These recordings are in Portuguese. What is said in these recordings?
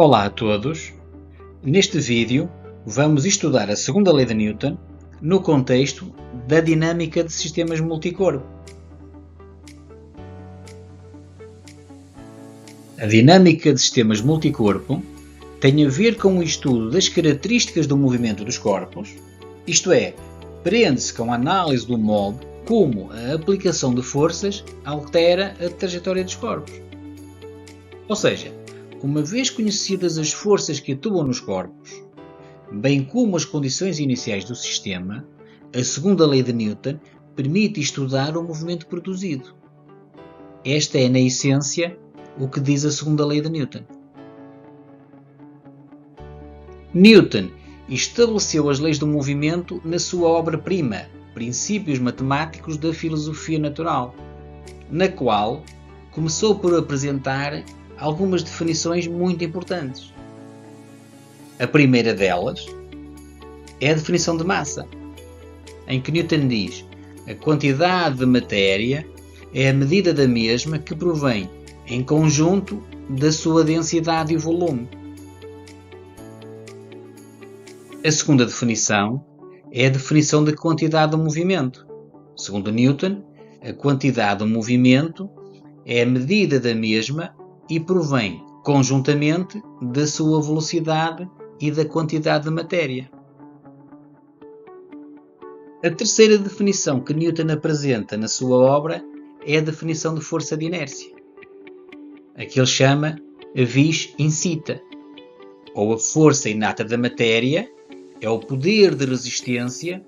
Olá a todos! Neste vídeo vamos estudar a segunda lei de Newton no contexto da dinâmica de sistemas multicorpo. A dinâmica de sistemas multicorpo tem a ver com o estudo das características do movimento dos corpos, isto é, prende-se com a análise do modo como a aplicação de forças altera a trajetória dos corpos. Ou seja, uma vez conhecidas as forças que atuam nos corpos, bem como as condições iniciais do sistema, a segunda lei de Newton permite estudar o movimento produzido. Esta é, na essência, o que diz a segunda lei de Newton. Newton estabeleceu as leis do movimento na sua obra-prima, Princípios Matemáticos da Filosofia Natural, na qual começou por apresentar algumas definições muito importantes. A primeira delas é a definição de massa, em que Newton diz: a quantidade de matéria é a medida da mesma que provém, em conjunto, da sua densidade e volume. A segunda definição é a definição da quantidade do movimento. Segundo Newton, a quantidade do movimento é a medida da mesma e provém, conjuntamente, da sua velocidade e da quantidade de matéria. A terceira definição que Newton apresenta na sua obra é a definição de força de inércia, a que ele chama a vis incita, ou a força inata da matéria, é o poder de resistência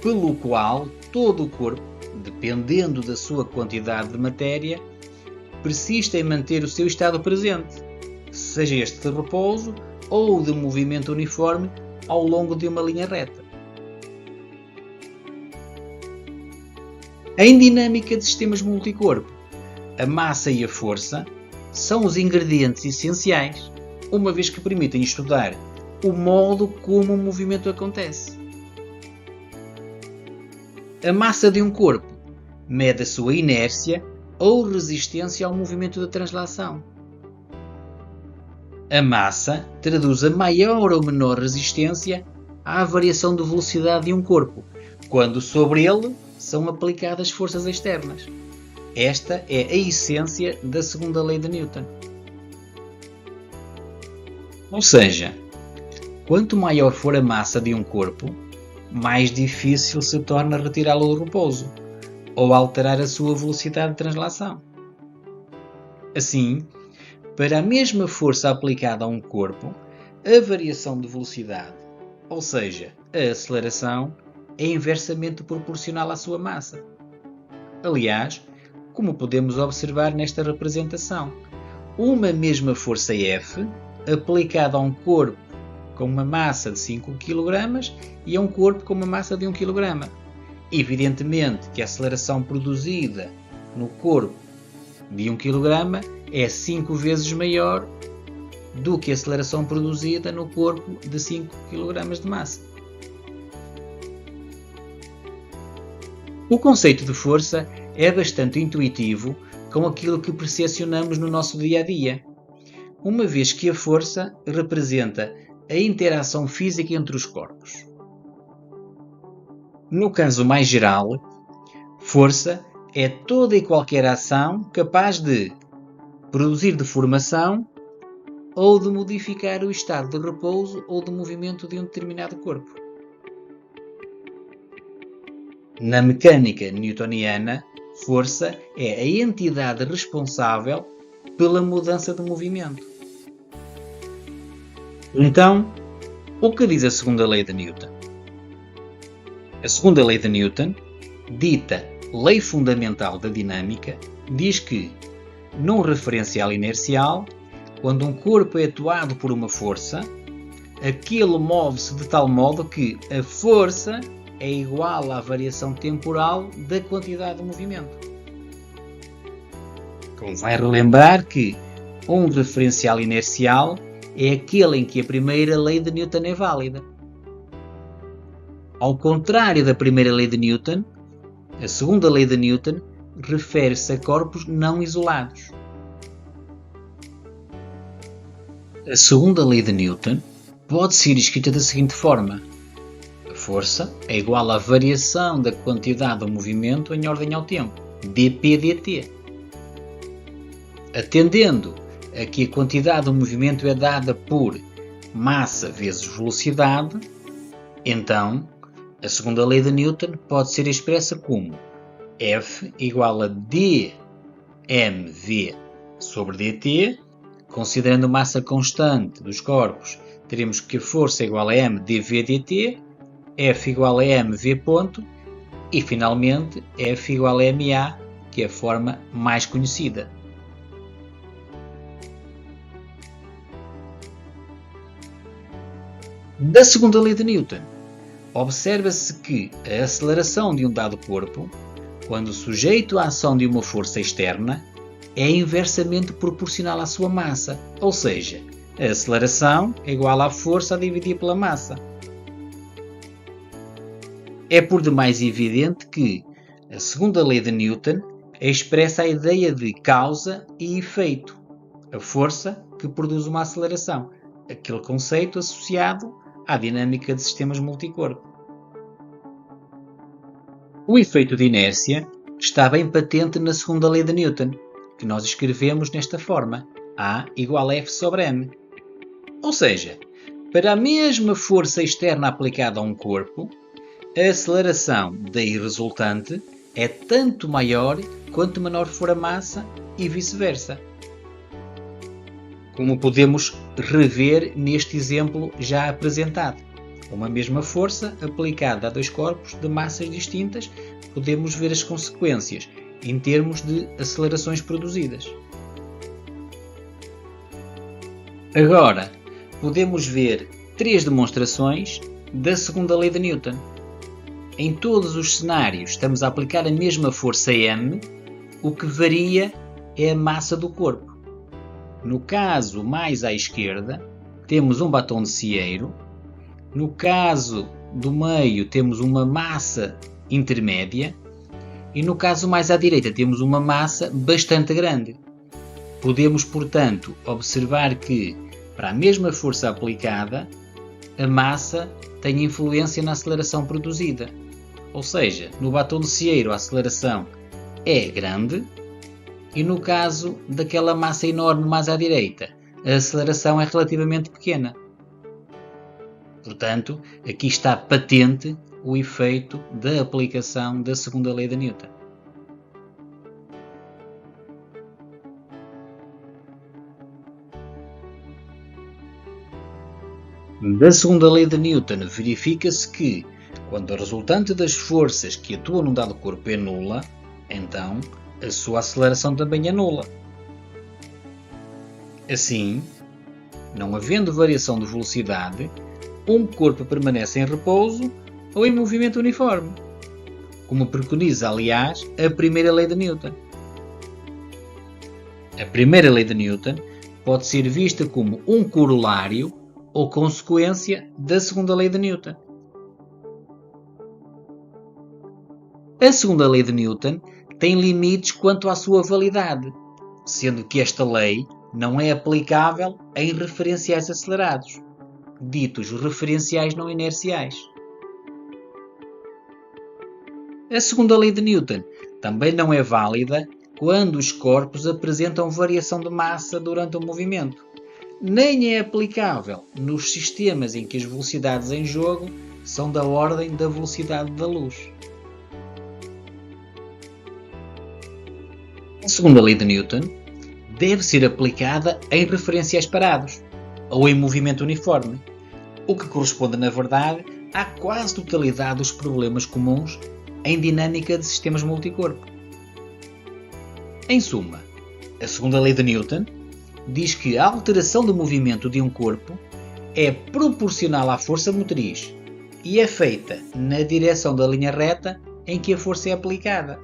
pelo qual todo o corpo, dependendo da sua quantidade de matéria, persiste em manter o seu estado presente, seja este de repouso ou de movimento uniforme ao longo de uma linha reta. Em dinâmica de sistemas multicorpo, a massa e a força são os ingredientes essenciais, uma vez que permitem estudar o modo como o movimento acontece. A massa de um corpo mede a sua inércia ou resistência ao movimento de translação. A massa traduz a maior ou menor resistência à variação de velocidade de um corpo, quando sobre ele são aplicadas forças externas. Esta é a essência da segunda lei de Newton. Ou seja, quanto maior for a massa de um corpo, mais difícil se torna retirá-lo do repouso ou alterar a sua velocidade de translação. Assim, para a mesma força aplicada a um corpo, a variação de velocidade, ou seja, a aceleração, é inversamente proporcional à sua massa. Aliás, como podemos observar nesta representação, uma mesma força F aplicada a um corpo com uma massa de 5 kg e a um corpo com uma massa de 1 kg. Evidentemente que a aceleração produzida no corpo de 1 kg é 5 vezes maior do que a aceleração produzida no corpo de 5 kg de massa. O conceito de força é bastante intuitivo com aquilo que percepcionamos no nosso dia a dia, uma vez que a força representa a interação física entre os corpos. No caso mais geral, força é toda e qualquer ação capaz de produzir deformação ou de modificar o estado de repouso ou de movimento de um determinado corpo. Na mecânica newtoniana, força é a entidade responsável pela mudança de movimento. Então, o que diz a segunda lei de Newton? A segunda lei de Newton, dita lei fundamental da dinâmica, diz que, num referencial inercial, quando um corpo é atuado por uma força, aquele move-se de tal modo que a força é igual à variação temporal da quantidade de movimento. Convém relembrar que um referencial inercial é aquele em que a primeira lei de Newton é válida. Ao contrário da primeira lei de Newton, a segunda lei de Newton refere-se a corpos não isolados. A segunda lei de Newton pode ser escrita da seguinte forma: a força é igual à variação da quantidade do movimento em ordem ao tempo, dp dt. Atendendo a que a quantidade do movimento é dada por massa vezes velocidade, então a segunda lei de Newton pode ser expressa como F igual a dmv sobre dt. Considerando massa constante dos corpos, teremos que a força é igual a m dv dt, F igual a mv ponto e, finalmente, F igual a ma, que é a forma mais conhecida. Da segunda lei de Newton, observa-se que a aceleração de um dado corpo, quando sujeito à ação de uma força externa, é inversamente proporcional à sua massa, ou seja, a aceleração é igual à força a dividir pela massa. É por demais evidente que a segunda lei de Newton expressa a ideia de causa e efeito, a força que produz uma aceleração, aquele conceito associado à dinâmica de sistemas multicorpo. O efeito de inércia está bem patente na segunda lei de Newton, que nós escrevemos nesta forma: A igual a F sobre m. Ou seja, para a mesma força externa aplicada a um corpo, a aceleração daí resultante é tanto maior quanto menor for a massa e vice-versa. Como podemos rever neste exemplo já apresentado. Uma mesma força aplicada a dois corpos de massas distintas, podemos ver as consequências em termos de acelerações produzidas. Agora, podemos ver 3 demonstrações da segunda lei de Newton. Em todos os cenários estamos a aplicar a mesma força m, o que varia é a massa do corpo. No caso mais à esquerda, temos um batom de cieiro. No caso do meio, temos uma massa intermédia. E no caso mais à direita, temos uma massa bastante grande. Podemos, portanto, observar que, para a mesma força aplicada, a massa tem influência na aceleração produzida. Ou seja, no batom de cieiro a aceleração é grande e no caso daquela massa enorme mais à direita, a aceleração é relativamente pequena. Portanto, aqui está patente o efeito da aplicação da segunda lei de Newton. Da segunda lei de Newton verifica-se que, quando a resultante das forças que atuam num dado corpo é nula, então a sua aceleração também é nula. Assim, não havendo variação de velocidade, um corpo permanece em repouso ou em movimento uniforme, como preconiza, aliás, a primeira lei de Newton. A primeira lei de Newton pode ser vista como um corolário ou consequência da segunda lei de Newton. A segunda lei de Newton tem limites quanto à sua validade, sendo que esta lei não é aplicável em referenciais acelerados, ditos referenciais não inerciais. A segunda lei de Newton também não é válida quando os corpos apresentam variação de massa durante o movimento, nem é aplicável nos sistemas em que as velocidades em jogo são da ordem da velocidade da luz. A segunda lei de Newton deve ser aplicada em referenciais parados ou em movimento uniforme, o que corresponde, na verdade, à quase totalidade dos problemas comuns em dinâmica de sistemas multicorpo. Em suma, a segunda lei de Newton diz que a alteração do movimento de um corpo é proporcional à força motriz e é feita na direção da linha reta em que a força é aplicada.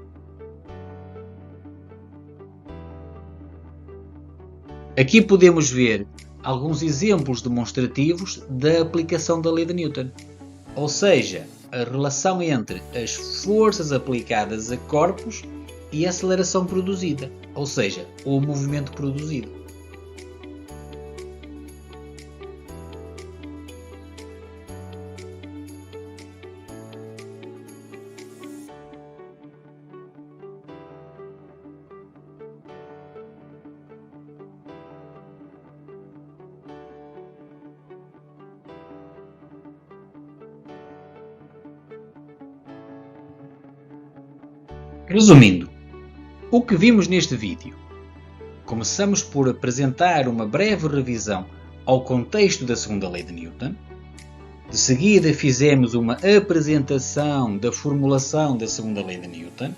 Aqui podemos ver alguns exemplos demonstrativos da aplicação da lei de Newton, ou seja, a relação entre as forças aplicadas a corpos e a aceleração produzida, ou seja, o movimento produzido. Resumindo, o que vimos neste vídeo? Começamos por apresentar uma breve revisão ao contexto da segunda lei de Newton. De seguida fizemos uma apresentação da formulação da segunda lei de Newton,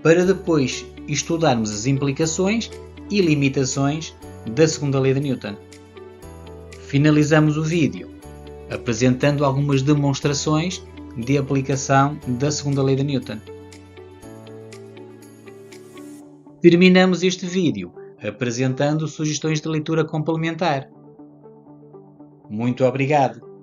para depois estudarmos as implicações e limitações da segunda lei de Newton. Finalizamos o vídeo apresentando algumas demonstrações de aplicação da segunda lei de Newton. Terminamos este vídeo apresentando sugestões de leitura complementar. Muito obrigado!